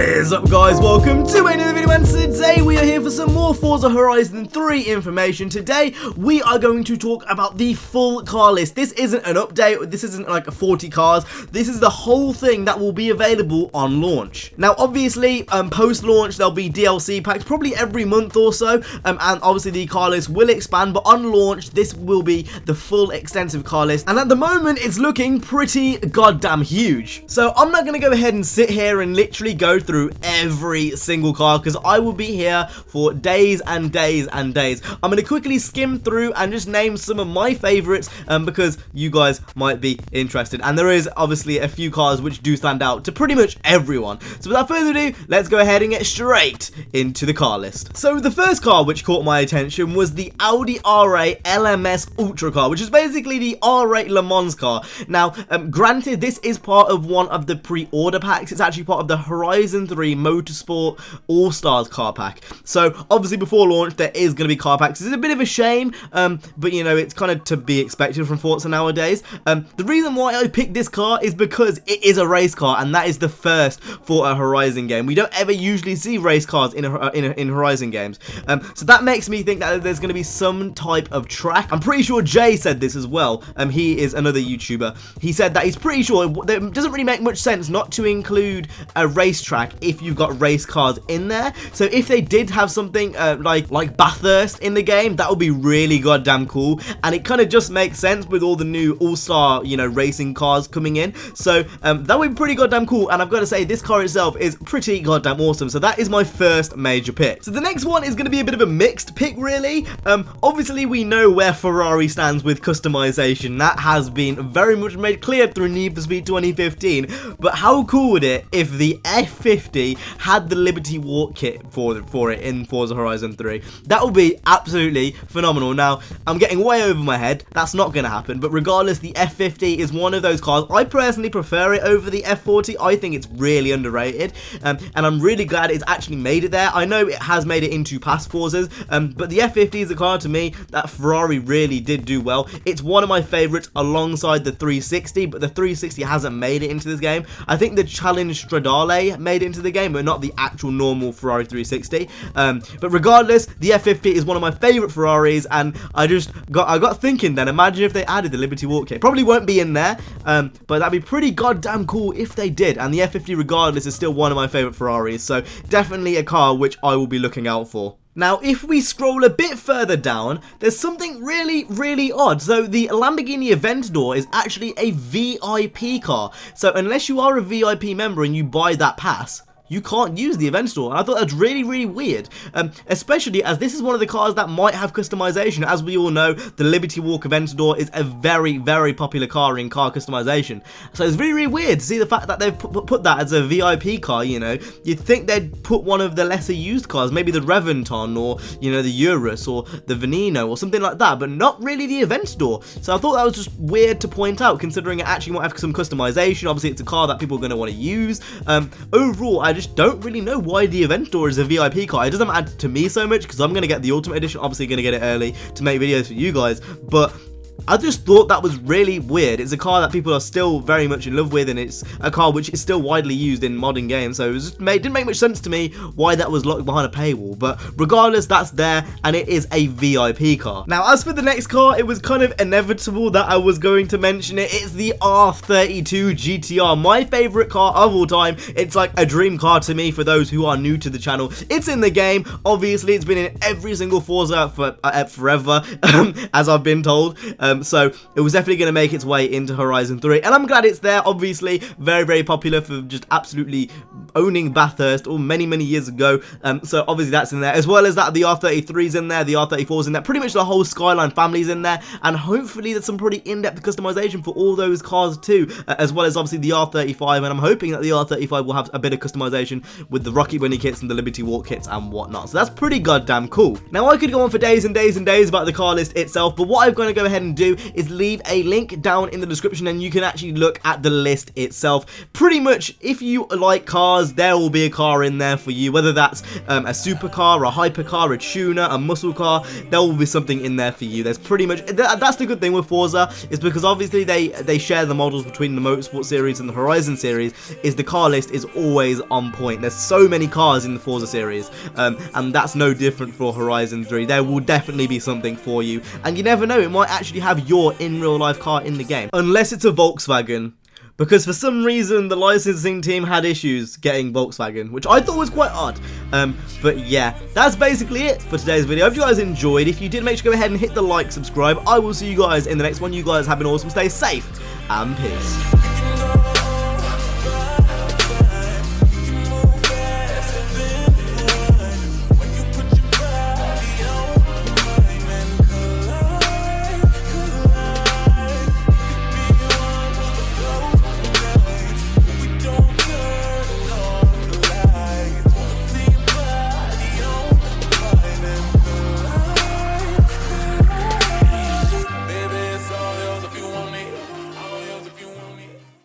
What is up, guys? Welcome to another video, and today we are here for some more Forza Horizon 3 information. Today we are going to talk about the full car list. This isn't an update, this isn't like 40 cars, this is the whole thing that will be available on launch. Now obviously post-launch there'll be DLC packs probably every month or so, and obviously the car list will expand, but on launch this will be the full extensive car list, and at the moment it's looking pretty goddamn huge. So I'm not going to go ahead and sit here and literally go through every single car, because I will be here for days and days and days. I'm going to quickly skim through and just name some of my favorites, because you guys might be interested, and there is obviously a few cars which do stand out to pretty much everyone. So without further ado, let's go ahead and get straight into the car list. So the first car which caught my attention was the Audi R8 LMS Ultra car, which is basically the R8 Le Mans car. Now granted, this is part of one of the pre-order packs. It's actually part of the Horizon 3 Motorsport All-Stars car pack. So obviously before launch there is going to be car packs. It's a bit of a shame, but you know, it's kind of to be expected from Forza nowadays. The reason why I picked this car is because it is a race car, and that is the first for a Horizon game. We don't ever usually see race cars in Horizon games, so that makes me think that there's going to be some type of track. I'm pretty sure Jay said this as well. He is another YouTuber. He said that he's pretty sure it doesn't really make much sense not to include a racetrack if you've got race cars in there. So if they did have something like Bathurst in the game, that would be really goddamn cool, and it kind of just makes sense with all the new all-star, you know, racing cars coming in. So that would be pretty goddamn cool, and I've got to say this car itself is pretty goddamn awesome. So that is my first major pick. So the next one is going to be a bit of a mixed pick, really. Obviously we know where Ferrari stands with customization. That has been very much made clear through Need for Speed 2015, but how cool would it if the F50 had the Liberty Walk kit for it in Forza Horizon 3? That would be absolutely phenomenal. Now I'm getting way over my head, that's not going to happen, but regardless, the F50 is one of those cars. I personally prefer it over the F40. I think it's really underrated, and I'm really glad it's actually made it there. I know it has made it into past Forzas, but the F50 is a car to me that Ferrari really did do well. It's one of my favorites alongside the 360, but the 360 hasn't made it into this game. I think the Challenge Stradale made it into the game, but not the actual normal Ferrari 360. But regardless, the F50 is one of my favorite Ferraris, and I got thinking then, imagine if they added the Liberty Walk kit. Probably won't be in there, but that'd be pretty goddamn cool if they did. And the F50 regardless is still one of my favorite Ferraris, so definitely a car which I will be looking out for. Now, if we scroll a bit further down, there's something really odd. So the Lamborghini Aventador is actually a VIP car. So unless you are a VIP member and you buy that pass, you can't use the Aventador, and I thought that's really weird, especially as this is one of the cars that might have customization. As we all know, the Liberty Walk Aventador is a very popular car in car customization, so it's really weird to see the fact that they've put that as a VIP car. You know, you'd think they'd put one of the lesser used cars, maybe the Reventon, or you know, the Urus, or the Veneno, or something like that, but not really the Aventador. So I thought that was just weird to point out, considering it actually might have some customization. Obviously it's a car that people are going to want to use. Overall, I just don't really know why the Aventador is a VIP car. It doesn't matter to me so much because I'm going to get the Ultimate Edition, obviously going to get it early to make videos for you guys, but I just thought that was really weird. It's a car that people are still very much in love with, and it's a car which is still widely used in modern games, so it didn't make much sense to me why that was locked behind a paywall. But regardless, that's there, and it is a VIP car. Now, as for the next car, it was kind of inevitable that I was going to mention it. It's the R32 GTR, my favorite car of all time. It's like a dream car to me for those who are new to the channel. It's in the game, obviously. It's been in every single Forza for forever, as I've been told. So it was definitely going to make its way into Horizon 3, and I'm glad it's there. Obviously very popular for just absolutely owning Bathurst many years ago, so obviously that's in there, as well as that the R33's in there, the R34's in there, pretty much the whole Skyline family's in there, and hopefully there's some pretty in-depth customization for all those cars too, as well as obviously the R35, and I'm hoping that the R35 will have a bit of customization with the Rocket Bunny kits and the Liberty Walk kits and whatnot. So that's pretty goddamn cool. Now I could go on for days and days about the car list itself, but what I'm going to go ahead and do is leave a link down in the description and you can actually look at the list itself. Pretty much, if you like cars, there will be a car in there for you, whether that's a supercar, a hypercar, a tuner, a muscle car, there will be something in there for you. There's pretty much, that's the good thing with Forza, is because obviously they share the models between the Motorsport series and the Horizon series, is the car list is always on point. There's so many cars in the Forza series, and that's no different for Horizon 3. There will definitely be something for you, and you never know, it might actually have your in real life car in the game, unless it's a Volkswagen, because for some reason the licensing team had issues getting Volkswagen, which I thought was quite odd. But yeah, that's basically it for today's video. I hope you guys enjoyed. If you did, make sure to go ahead and hit the like, subscribe. I will see you guys in the next one. You guys have been awesome, stay safe, and peace.